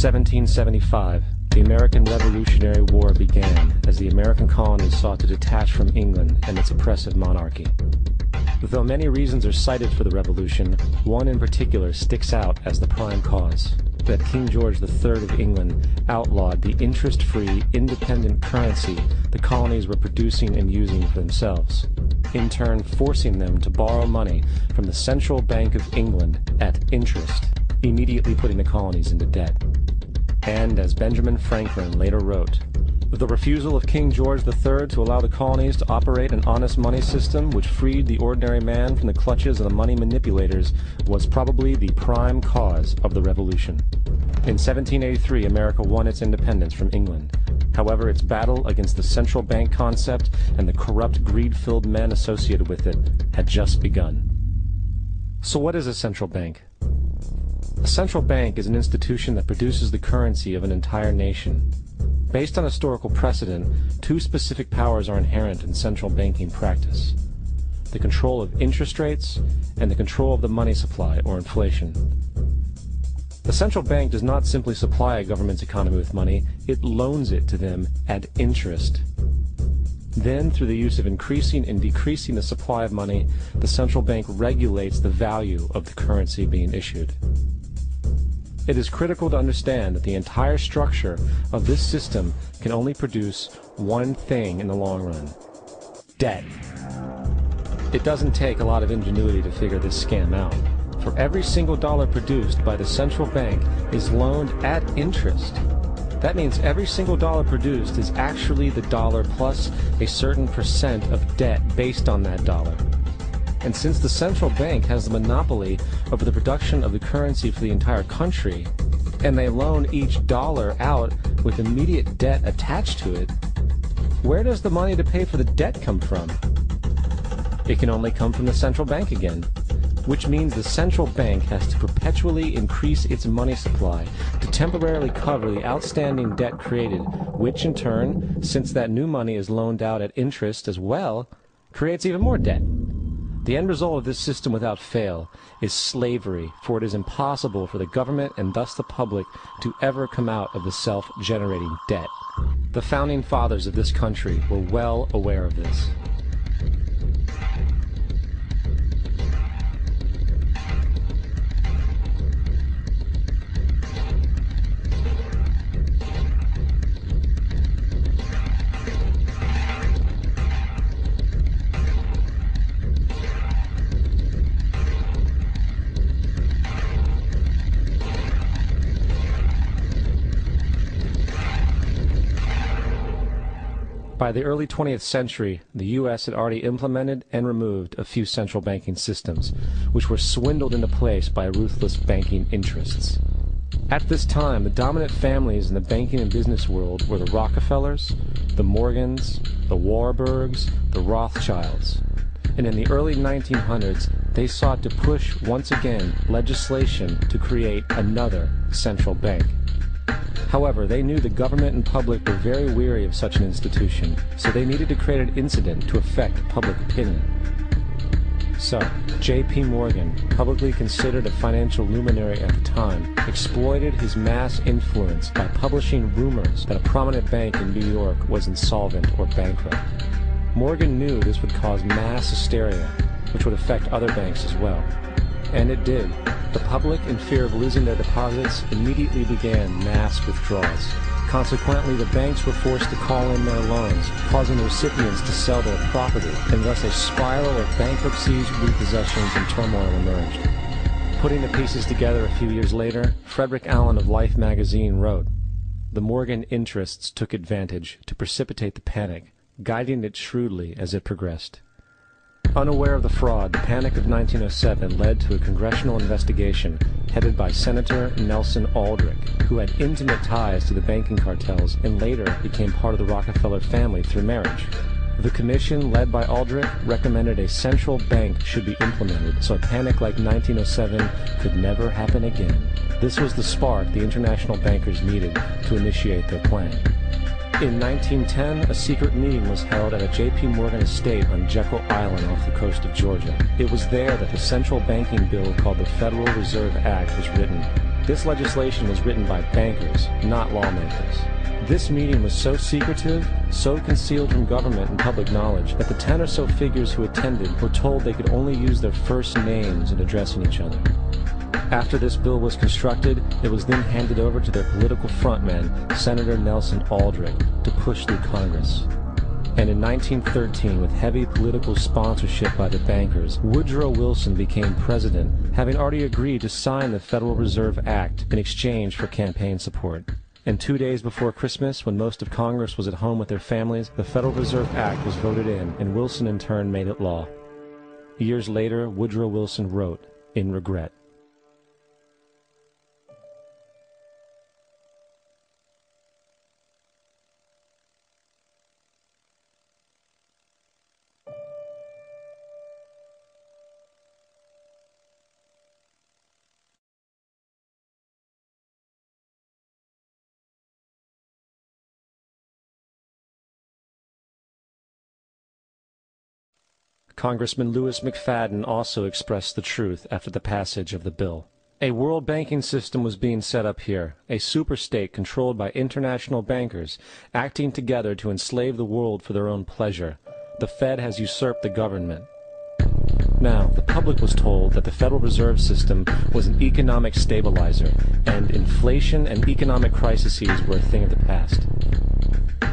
1775, the American Revolutionary War began as the American colonies sought to detach from England and its oppressive monarchy. Though many reasons are cited for the revolution, one in particular sticks out as the prime cause: that King George III of England outlawed the interest-free, independent currency the colonies were producing and using for themselves, in turn forcing them to borrow money from the Central Bank of England at interest, immediately putting the colonies into debt. And as Benjamin Franklin later wrote, the refusal of King George III to allow the colonies to operate an honest money system which freed the ordinary man from the clutches of the money manipulators was probably the prime cause of the revolution. In 1783, America won its independence from England. However, its battle against the central bank concept and the corrupt, greed-filled men associated with it had just begun. So what is a central bank? A central bank is an institution that produces the currency of an entire nation. Based on historical precedent, two specific powers are inherent in central banking practice: the control of interest rates and the control of the money supply, or inflation. The central bank does not simply supply a government's economy with money, it loans it to them at interest. Then, through the use of increasing and decreasing the supply of money, the central bank regulates the value of the currency being issued. It is critical to understand that the entire structure of this system can only produce one thing in the long run: debt. It doesn't take a lot of ingenuity to figure this scam out. For every single dollar produced by the central bank is loaned at interest. That means every single dollar produced is actually the dollar plus a certain percent of debt based on that dollar. And since the central bank has the monopoly over the production of the currency for the entire country, and they loan each dollar out with immediate debt attached to it, where does the money to pay for the debt come from? It can only come from the central bank again, which means the central bank has to perpetually increase its money supply to temporarily cover the outstanding debt created, which in turn, since that new money is loaned out at interest as well, creates even more debt. The end result of this system without fail is slavery, for it is impossible for the government and thus the public to ever come out of the self-generating debt. The founding fathers of this country were well aware of this. By the early 20th century, the U.S. had already implemented and removed a few central banking systems, which were swindled into place by ruthless banking interests. At this time, the dominant families in the banking and business world were the Rockefellers, the Morgans, the Warburgs, the Rothschilds. And in the early 1900s, they sought to push once again legislation to create another central bank. However, they knew the government and public were very weary of such an institution, so they needed to create an incident to affect public opinion. So, J.P. Morgan, publicly considered a financial luminary at the time, exploited his mass influence by publishing rumors that a prominent bank in New York was insolvent or bankrupt. Morgan knew this would cause mass hysteria, which would affect other banks as well. And it did. The public, in fear of losing their deposits, immediately began mass withdrawals. Consequently, the banks were forced to call in their loans, causing the recipients to sell their property, and thus a spiral of bankruptcies, repossessions, and turmoil emerged. Putting the pieces together a few years later, Frederick Allen of Life magazine wrote, "The Morgan interests took advantage to precipitate the panic, guiding it shrewdly as it progressed." Unaware of the fraud, the Panic of 1907 led to a congressional investigation headed by Senator Nelson Aldrich, who had intimate ties to the banking cartels and later became part of the Rockefeller family through marriage. The commission, led by Aldrich, recommended a central bank should be implemented so a panic like 1907 could never happen again. This was the spark the international bankers needed to initiate their plan. In 1910, a secret meeting was held at a J.P. Morgan estate on Jekyll Island off the coast of Georgia. It was there that the central banking bill called the Federal Reserve Act was written. This legislation was written by bankers, not lawmakers. This meeting was so secretive, so concealed from government and public knowledge, that the 10 or so figures who attended were told they could only use their first names in addressing each other. After this bill was constructed, it was then handed over to their political frontman, Senator Nelson Aldrich, to push through Congress. And in 1913, with heavy political sponsorship by the bankers, Woodrow Wilson became president, having already agreed to sign the Federal Reserve Act in exchange for campaign support. And 2 days before Christmas, when most of Congress was at home with their families, the Federal Reserve Act was voted in, and Wilson in turn made it law. Years later, Woodrow Wilson wrote, in regret, Congressman Louis McFadden also expressed the truth after the passage of the bill. A world banking system was being set up here, a superstate controlled by international bankers, acting together to enslave the world for their own pleasure. The Fed has usurped the government. Now, the public was told that the Federal Reserve System was an economic stabilizer, and inflation and economic crises were a thing of the past.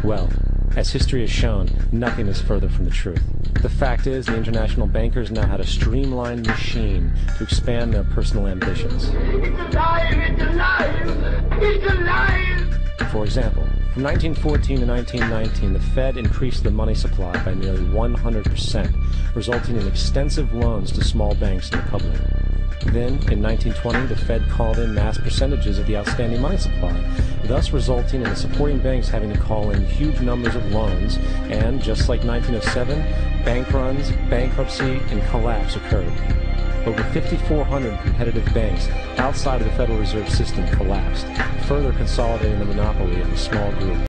Well, as history has shown, nothing is further from the truth. The fact is, the international bankers now had a streamlined machine to expand their personal ambitions. It's alive! It's alive! It's alive! For example, from 1914 to 1919, the Fed increased the money supply by nearly 100%, resulting in extensive loans to small banks and the public. Then, in 1920, the Fed called in mass percentages of the outstanding money supply, thus resulting in the supporting banks having to call in huge numbers of loans, and, just like 1907, bank runs, bankruptcy, and collapse occurred. Over 5,400 competitive banks outside of the Federal Reserve System collapsed, further consolidating the monopoly of a small group.